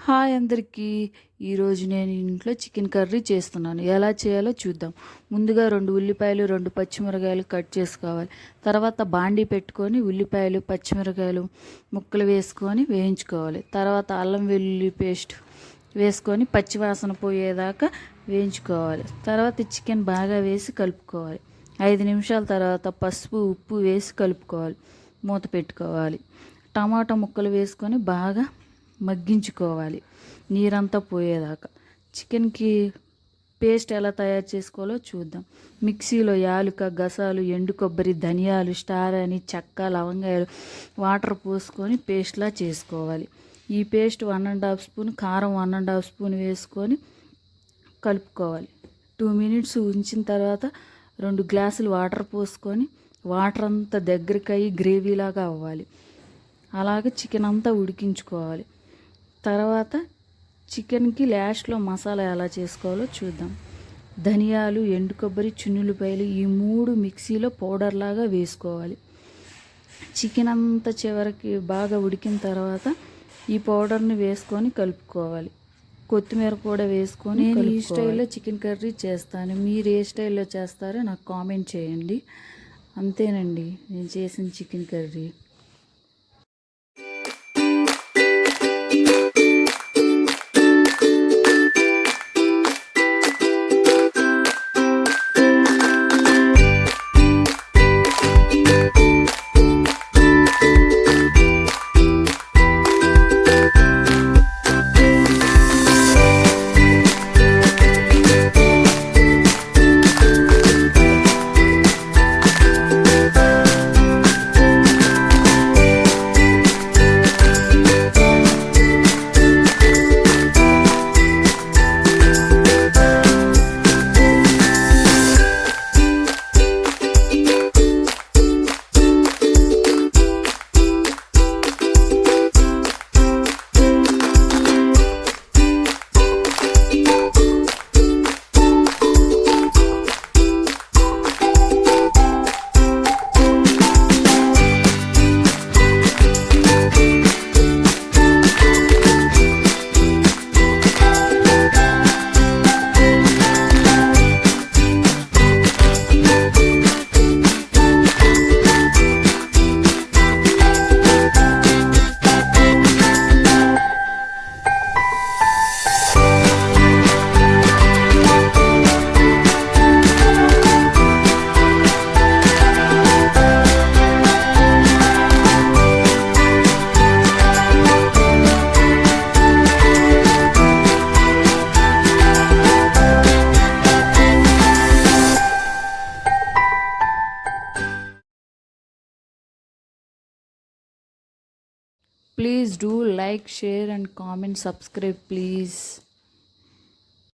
Hi అందరికీ. ఈరోజు నేను ఇంట్లో చికెన్ కర్రీ చేస్తున్నాను. ఎలా చేయాలో చూద్దాం. ముందుగా 2 ఉల్లిపాయలు 2 పచ్చిమిరకాయలు కట్ చేసుకోవాలి. తర్వాత బాండీ పెట్టుకొని ఉల్లిపాయలు పచ్చిమిరకాయలు ముక్కలు వేసుకొని వేయించుకోవాలి. తర్వాత అల్లం వెల్లుల్లి పేస్ట్ వేసుకొని పచ్చివాసన పోయేదాకా వేయించుకోవాలి. తర్వాత చికెన్ బాగా వేసి కలుపుకోవాలి. 5 నిమిషాల తర్వాత పసుపు ఉప్పు వేసి కలుపుకోవాలి. మూత పెట్టుకోవాలి. టమాటా ముక్కలు వేసుకొని బాగా మగ్గించుకోవాలి నీరంతా పోయేదాకా. చికెన్కి పేస్ట్ ఎలా తయారు చేసుకోవాలో చూద్దాం. మిక్సీలో యాలుక గసాలు ఎండు కొబ్బరి ధనియాలు స్టార్ అని చెక్క లవంగాలు వాటర్ పోసుకొని పేస్ట్లా చేసుకోవాలి. ఈ పేస్ట్ 1½ స్పూన్ కారం 1½ స్పూన్ వేసుకొని కలుపుకోవాలి. 2 మినిట్స్ ఉంచిన తర్వాత 2 గ్లాసులు వాటర్ పోసుకొని వాటర్ అంతా దగ్గరికి అయ్యి గ్రేవీలాగా అవ్వాలి. అలాగే చికెన్ అంతా ఉడికించుకోవాలి. తర్వాత చికెన్కి లాస్ట్లో మసాలా ఎలా చేసుకోవాలో చూద్దాం. ధనియాలు ఎండు కొబ్బరి చున్నులపాయలు ఈ 3 మిక్సీలో పౌడర్ లాగా వేసుకోవాలి. చికెన్ అంతా చివరికి బాగా ఉడికిన తర్వాత ఈ పౌడర్ని వేసుకొని కలుపుకోవాలి. కొత్తిమీర కూడా వేసుకొని ఈ స్టైల్లో చికెన్ కర్రీ చేస్తాను. మీరు ఏ స్టైల్లో చేస్తారో నాకు కామెంట్ చేయండి. అంతేనండి నేను చేసిన chicken curry. Please do like, share and comment, subscribe please.